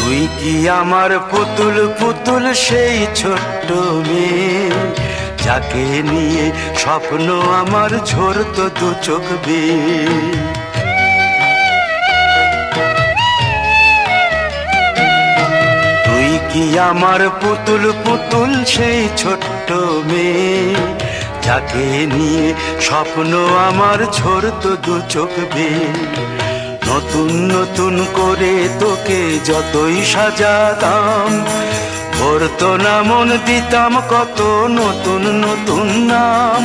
তুই কি আমার পুতুল পুতুল সেই ছোট্ট মেয়ে, যাকে নিয়ে স্বপ্ন আমার ঝরতো দু চোখ বেয়ে। তুই কি আমার পুতুল পুতুল সেই ছোট্ট মেয়ে, যাকে নিয়ে স্বপ্ন আমার ঝরতো দু চোখ বেয়ে। নতুন নতুন করে তোকে যতই সাজাতাম, ভরতো না মন, দিতাম কত নতুন নতুন নাম।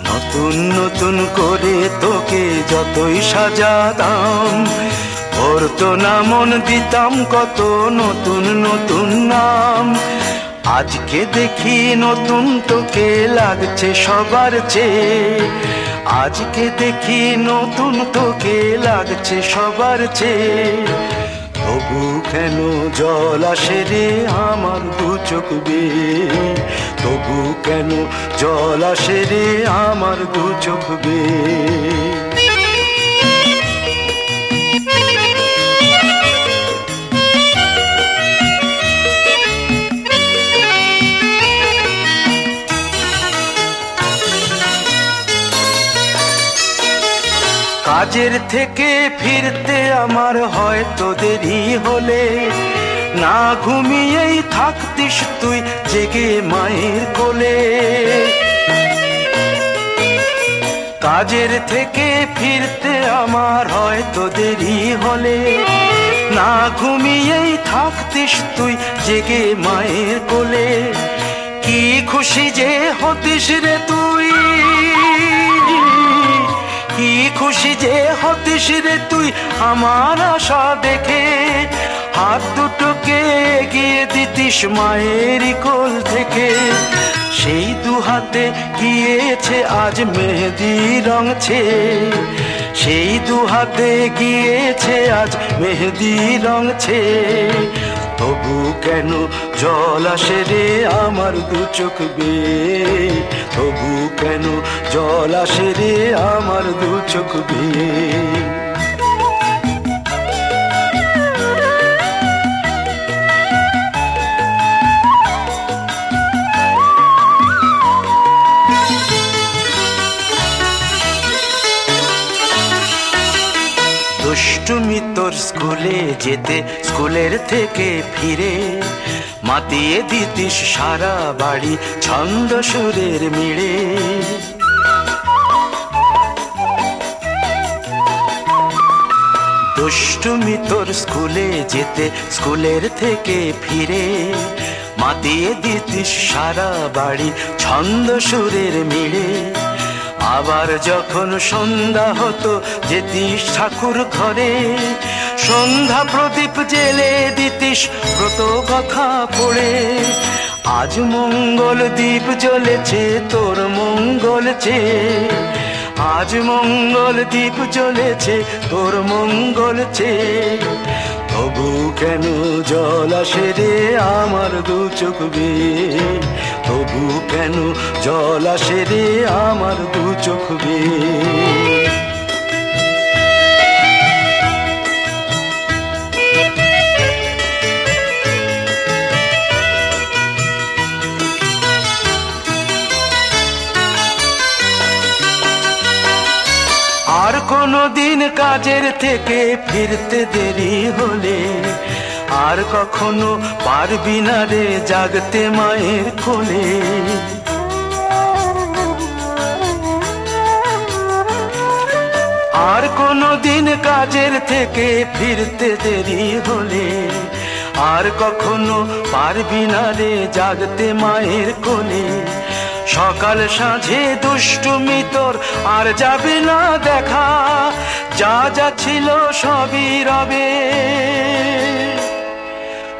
নতুন নতুন করে তোকে যতই সাজাতাম, ভরতো না মন, দিতাম কত নতুন নতুন নাম। আজকে দেখি নতুন তোকে লাগছে সবার চেয়ে, আজকে দেখি নতুন তোকে লাগছে সবার চেয়ে। তবু কেন জল আসে রে আমার দু চোখ বেয়ে, তবু কেন জল আসে রে আমার দু চোখ বেয়ে। কাজের থেকে ফিরতে আমার হয়তো দেরি হলে, না ঘুমিয়েই থাকতিস তুই জেগে মায়ের কোলে। কাজের থেকে ফিরতে আমার হয়তো দেরি হলে, না ঘুমিয়েই থাকতিস তুই জেগে মায়ের কোলে। কি খুশি যে হতিস রে তুই, কি খুশি যে হতিস রে তুই আমার আশা দেখে। হাত দুটোকে এগিয়ে দিতিস মায়ের কোল থেকে, সেই দু হাতে গিয়েছে আজ মেহেদি রঙছে, সেই দু হাতে গিয়েছে আজ মেহেদি রঙছে। তবু কেন জল আসে রে আমার দু চোখ বেয়ে, তবু কেন জল আসে রে আমার দু চোখ বেয়ে। দুষ্টুমি তোর স্কুলে যেতে, স্কুলের থেকে ফিরে মাতিয়ে দিতিস সারা বাড়ি ছন্দ সুরের মিড়ে। দুষ্টুমি তোর স্কুলে যেতে, স্কুলের থেকে ফিরে মাতিয়ে দিতিস সারা বাড়ি ছন্দ সুরের মিড়ে। আবার যখন সন্ধ্যা হতো যেতিস ঠাকুর ঘরে, সন্ধ্যা প্রদীপ জেলে দিতিস ব্রত কথা পড়ে। আজ মঙ্গল দ্বীপ জ্বলেছে তোর মঙ্গল চেয়ে, আজ মঙ্গল দ্বীপ জ্বলেছে তোর মঙ্গল চেয়ে। তবু কেন জল আসে রে আমার দু চোখ বেয়ে, তবু কেন জল আসে রে আমার দু চোখ বেয়ে। আর কোনো দিন কাজের থেকে ফিরতে দেরি হলে, আর কখনো পারবি না রে জাগতে মায়ের কোলে। আর কোনো দিন কাজের থেকে ফিরতে দেরি হলে, আর কখনো পারবি না রে জাগতে মায়ের কোলে। সকাল সাঁঝে দুষ্টুমি তোর আর যাবে না দেখা, যা যা ছিল সবই রবে,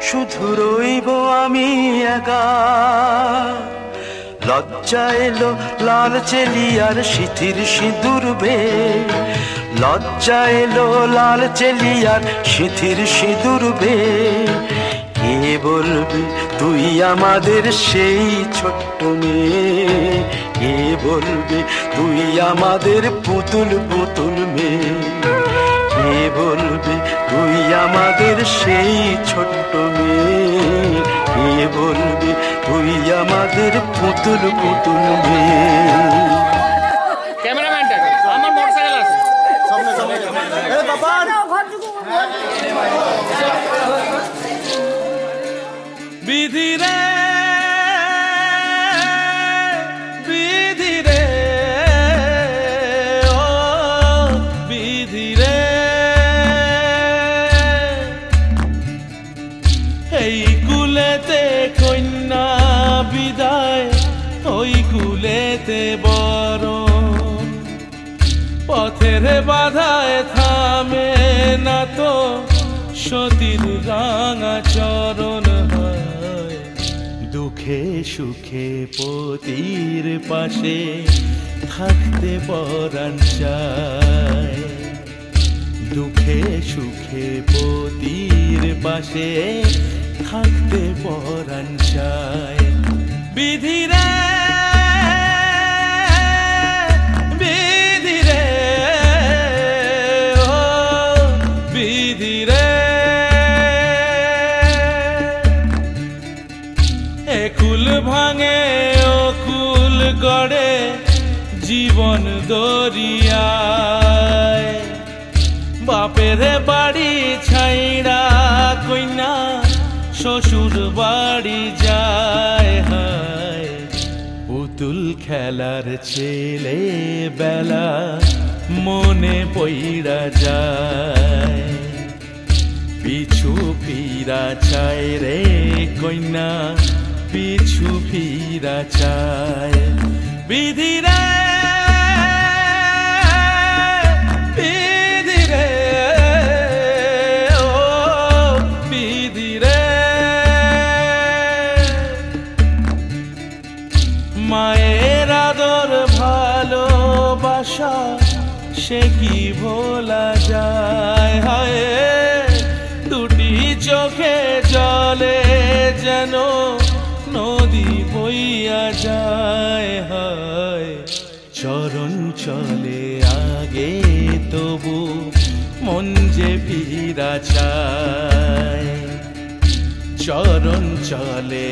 শুধু রইব আমি একা। লজ্জা এলো লাল চেলিয়ার সিথির সিঁদুর বেয়ে, লজ্জা এলো লাল চেলিয়ার সিথির সিঁদুর বেয়ে। কে বলবে তুই আমাদের সেই ছোট্ট মেয়ে, কে বলবে তুই আমাদের পুতুল পুতুল মেয়ে। কে কে বলবে তুই আমাদের সেই ছোট্ট মেয়ে, কে বলবে তুই আমাদের পুতুল পুতুল মেয়ে। ক্যামেরাম্যানটা আমার মোটরসাইকেল আছে সামনে সামনে এ বাবা বিধি রে বিধি রে ও বিধি রে, এই কুলেতে কন্যা বিদায় ওই কুলেতে বরণ, পথের বাধায় থামে না তো সতীর রাঙা চরণ হয়, দুঃখে সুখে পতির পাশে থাকতে পরাণ চায়, দুঃখে সুখে পতির পাশে থাকতে পরাণ চায়। বিধি রে বিধি রে ও বিধি রে, একুল ভাঙে অকুল গড়ে জীবন দরিয়ায়, বাপের বাড়ি ছাইড়া কইনা শ্বশুর বাড়ি যায়, হায় পুতুল খেলার ছেলে বেলা মনে পইড়া যায়, পিছু ফিরা চায় রে কইনা পিছু ফিরা চায়। বিধি রে বিধি রে ও বিধি রে, মায়ের আদর ভালোবাসা সে কি ভোলা যায়, হায় দুটি চোখে জলে যেন নদী বইয়া যায়, হায় চরণ চলে আগে তবু মন যে ফিরা চায়, চরণ চলে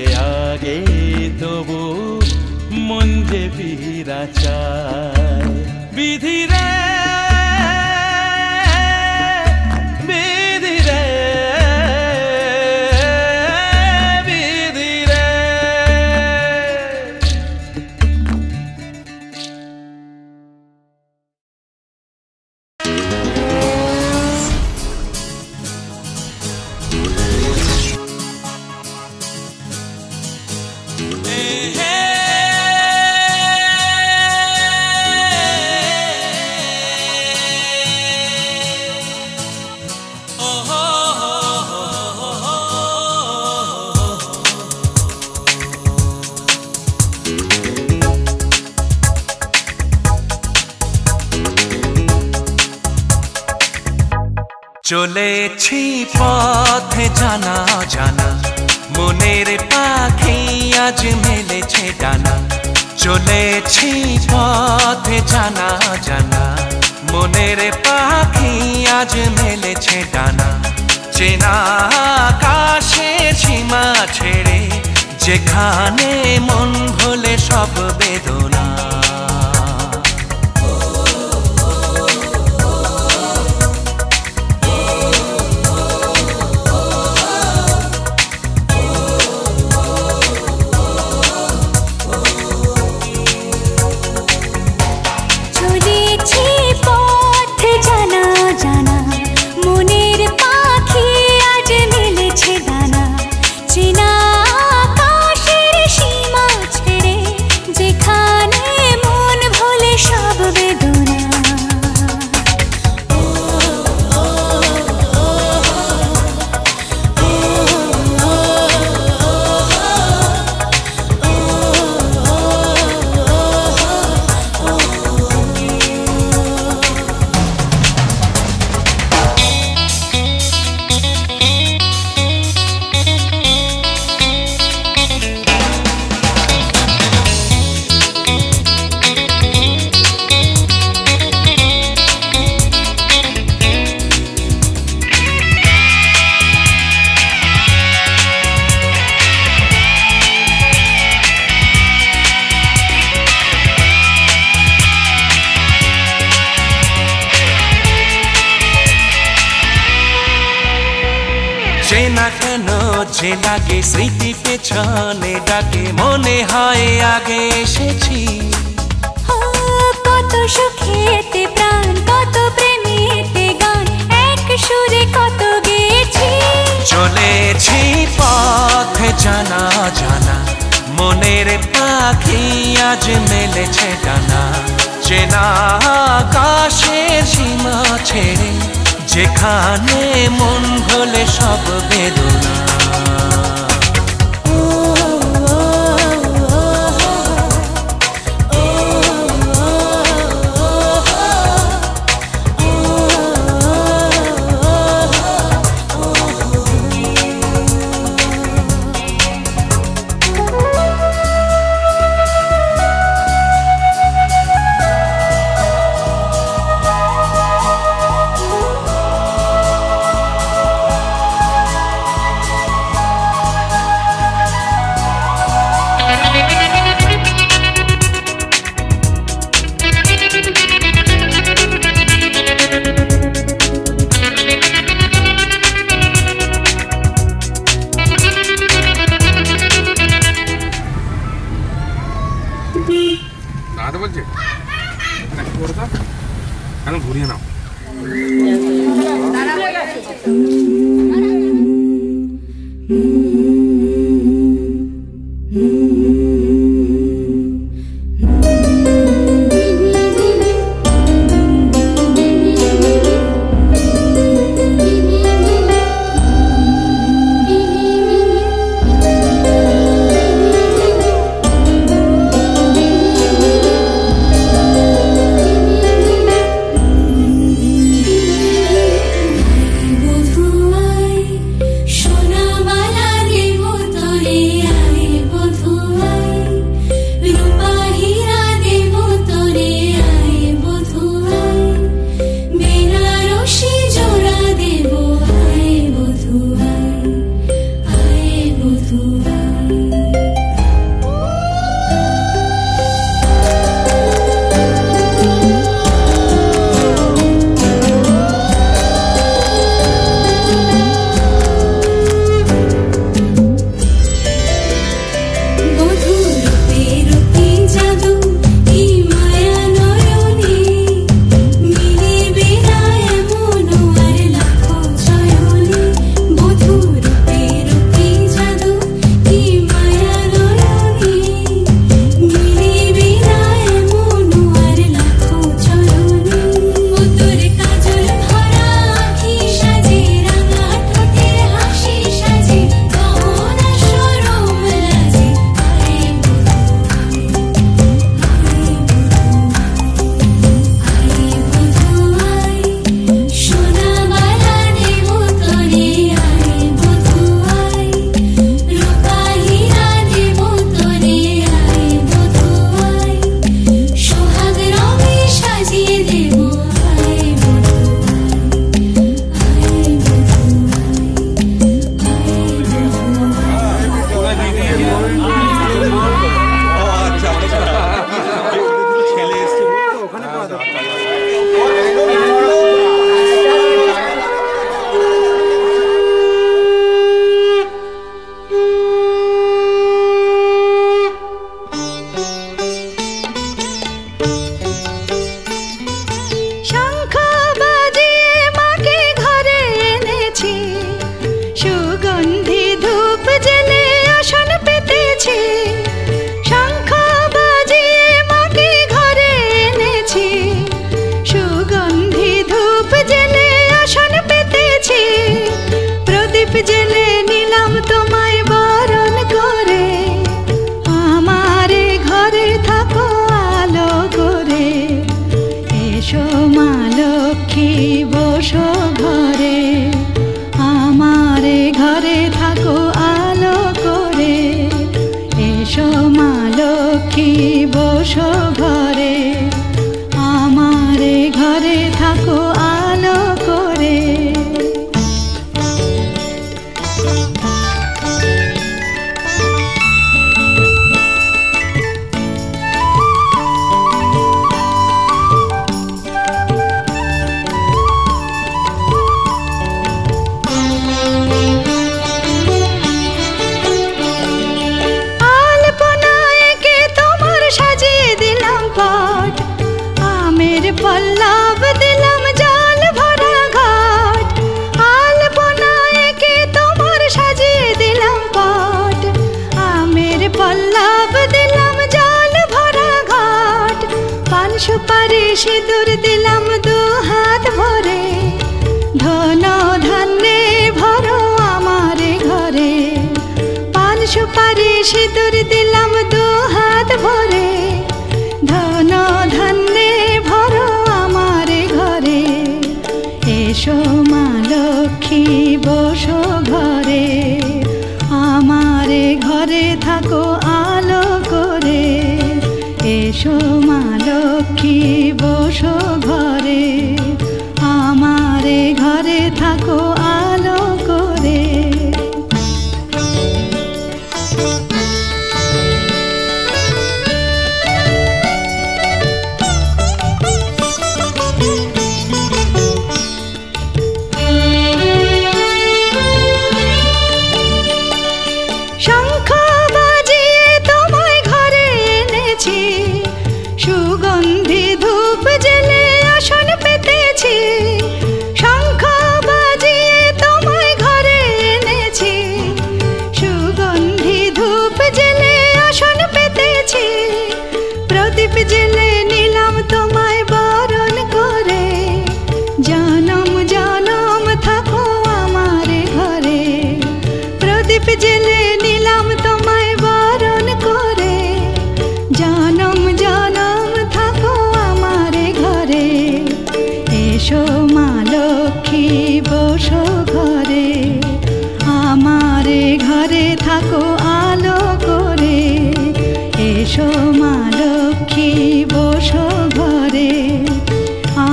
আগে তবু মন যে ফিরা চায়। বিধি রে বিধি রে বিধি রে, চলেছি পথে জানা জানা, মনের পাখি আজ মেলেছে ডানা, চলেছি পথে জানা জানা, মনের পাখি আজ মেলেছে ডানা, চেনা আকাশের সীমা ছেড়ে যেখানে মন ভোলে সব বেদনা, চেনা আকাশের সীমা ছেড়ে যেখানে চেনা কেন যে লাগে স্মৃতি পেছনে ডাকে মনে হয় আগে এসেছি কত সুখেতে প্রাণ কত প্রেমেতে গান এক সুরে কত গেছি চলেছি পথ জানা জানা মনের পাখি আজ মেলেছে ডানা চেনা আকাশের সীমা ছেড়ে যেখানে মন ভোলে সব বেদনা ঘুরিয়ে নাও সুপারি সিঁদুর দিলাম দু হাত ভরে, ধন ধান্যে ভরো আমারে ঘরে। এসো মা লক্ষ্মী বসো ঘরে, আমারে ঘরে থাকো আলো করে। এসো মা লক্ষ্মী বসো ঘরে, আমারে ঘরে থাকো আলো করে। শঙ্খ বাজিয়ে তোমায় ঘরে এনেছি, সুগন্ধি ধূপ জেলে আসন পেতেছি। শঙ্খ বাজিয়ে তোমায় ঘরে এনেছি, সুগন্ধি ধূপ জেলে আসন পেতেছি। প্রদীপ জেলে নিলাম তোমায় বরণ করে, জনম জনম থাকো আমারে ঘরে। প্রদীপ জেলে নিলাম তোমায় বরণ করে, জনম জনম থাকো আমারে ঘরে। এসো মা লক্ষ্মী বসো ঘরে, আমারে ঘরে থাকো আলো করে। এসো মা লক্ষ্মী বসো ঘরে,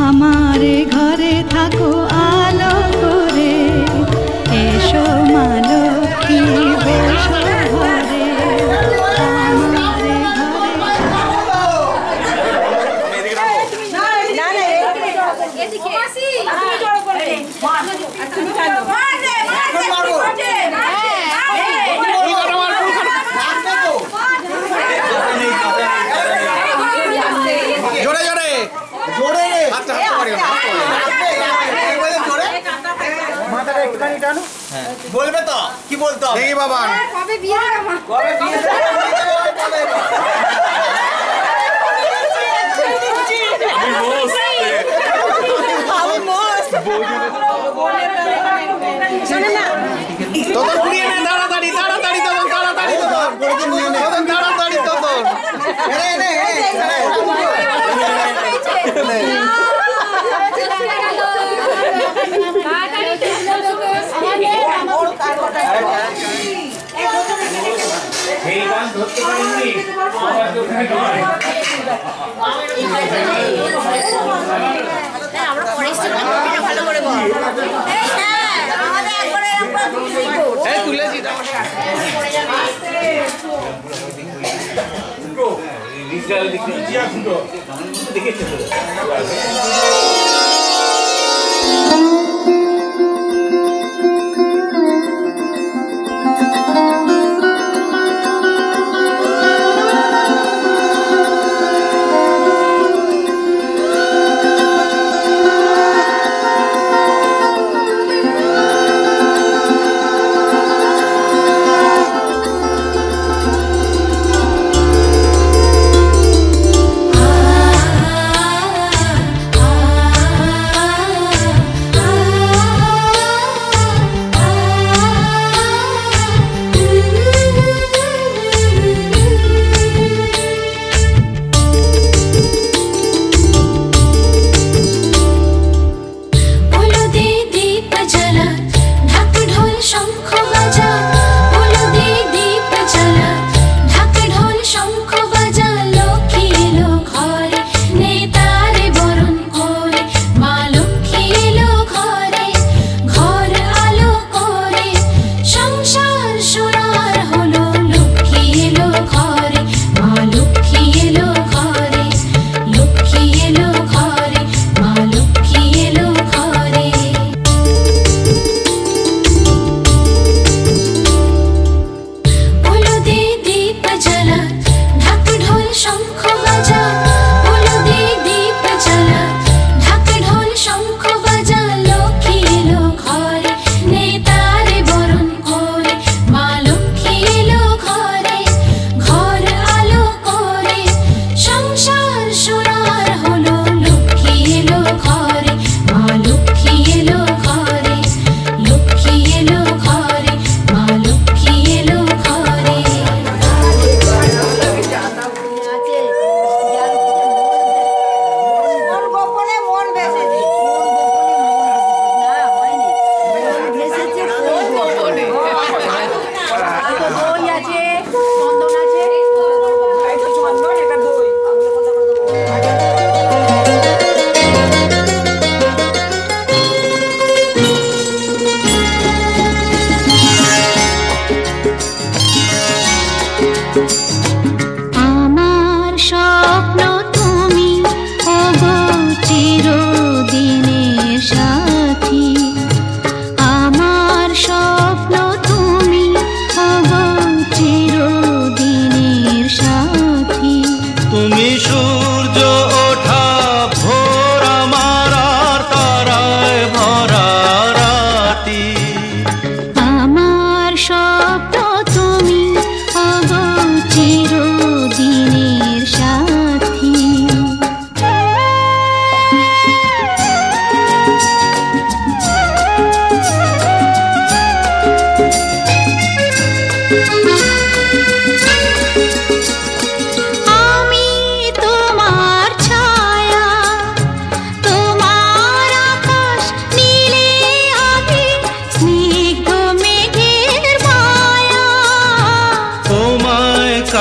আমারে ঘরে থাকো আলো করে। এসো মা লক্ষ্মী বসো ঘরে, আমারে জোরে জোরে জোরে হাতটা হাত মারিও না, মাথাটা একটুখানি টানো। বলবে তো কি বলতো দেখি বাবা কবে বিয়ে হবে মা? কবে বিয়ে হবে? তোদের ঘুরিয়ে নে, তাড়াতাড়ি তাড়াতাড়ি তোদের, তাড়াতাড়ি তোদের, তাড়াতাড়ি তোদের। ah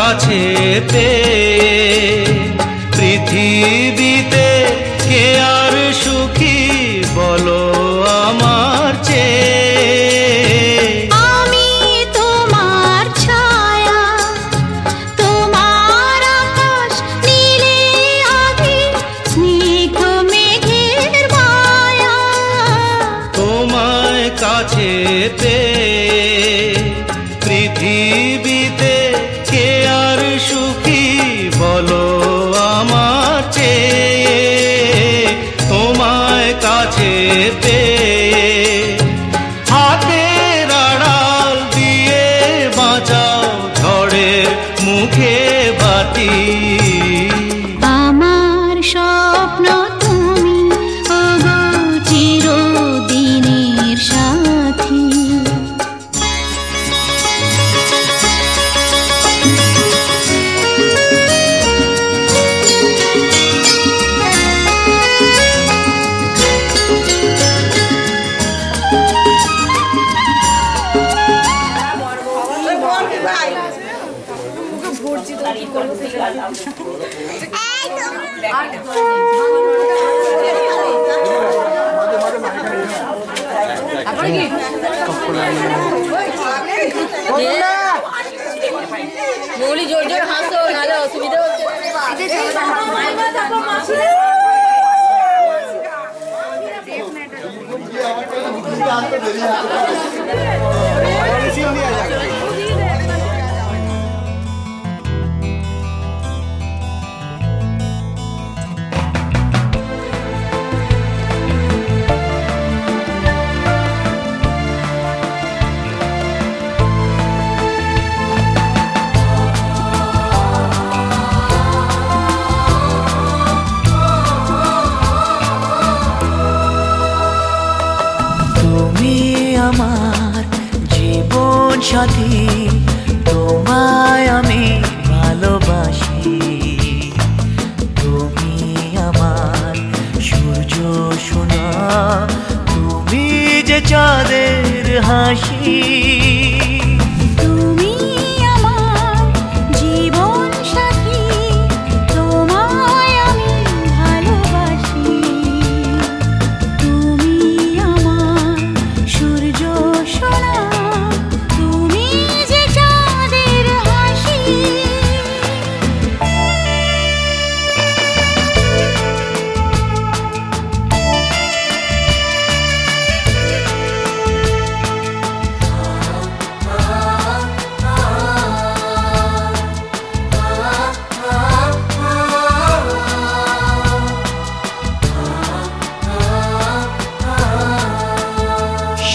কাছে পেয়ে পৃথিবীতে কে আর সুখী বলো আমার চেয়ে। আমি তোমার ছায়া, তোমার আকাশ নীলে আভি, স্নিগ্ধ মেঘের মায়া। তোমায় কাছে পেয়ে পৃথিবীতে কে আর সুখী বলো আমার চেয়ে। তোমায় কাছে পেয়ে হাতের আড়াল দিয়ে বাঁচাও ঝড়ের মুখে বাতি। আমার স্বপ্ন তুমি ওগো চিরদিনের সাথী। মৌলি জোর জোর হাসো, নাহলে অসুবিধা হচ্ছে। আমার জীবন সাথী, তোমায় আমি ভালোবাসি। তুমি আমার সূর্য সোনা, তুমি যে চাঁদের হাসি। তুমি আমার জীবন সাথী, তোমায় আমি ভালোবাসি। তুমি আমার সূর্য সোনা, তুমি যে চাঁদের হাসি।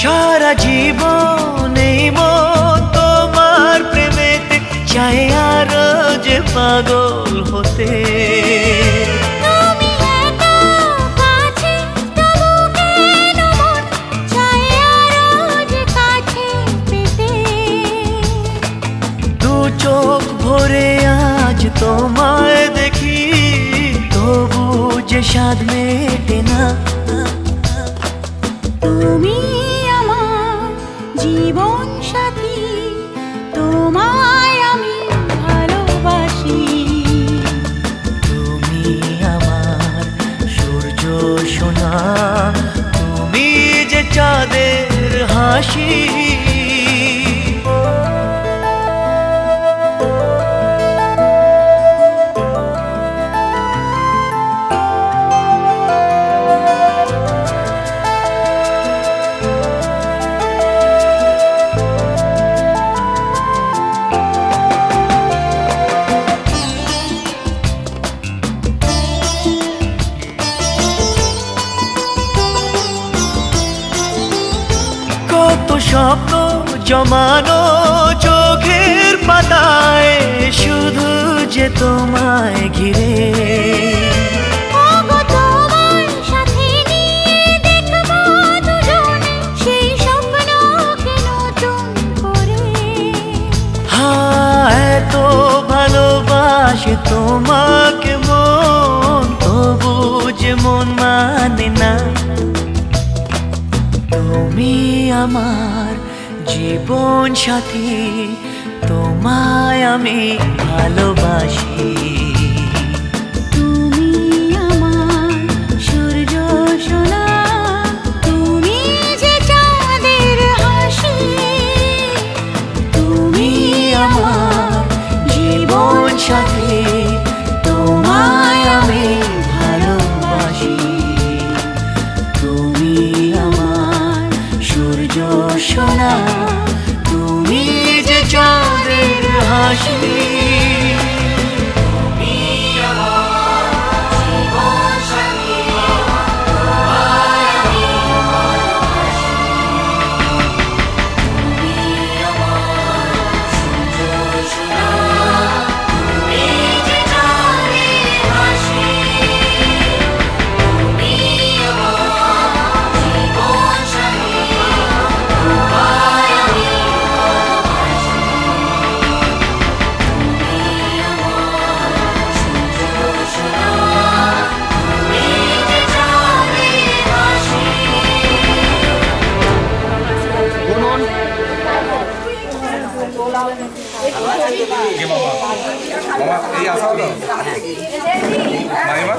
সারা জীবন এই মন তোমার প্রেমেতে চাই আরো যে পাগল হতে। তুমি এত কাছে, তবু কেন মন চায় আরো যে কাছে পেতে। দু চোখ ভরে আজ তোমায় দেখি, তবু যে স্বাদ মেটে না। তুমি আমার জীবন সাথী, তোমায় আমি ভালোবাসি। তুমি আমার সূর্য সোনা, তুমি যে চাঁদের হাসি। কত স্বপ্ন জমানো চোখের পাতায়, শুধু যে তোমায় ঘিরে। ওগো তোমার সাথে নিয়ে দেখবো দুজনে সেই স্বপ্নকে নতুন করে। হ্যাঁ, এত ভালোবাসে তোমাকে মন, তবু যে মন মানে না। তুমি আমার জীবন সাথী, তোমায় আমি ভালোবাসি। তুমি আমার সূর্য সোনা, তুমি যে চাঁদের হাসি, তুমি আমার জীবন সাথী, তোমায় আমি ভালোবাসি। তুমি আমার সূর্য সোনা, তুমি যে চাঁদের হাসি। এই আসা হলো মাইমা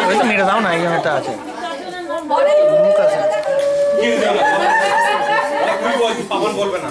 ওই তো মেরে দাও না, এই একটা আছে বলবে না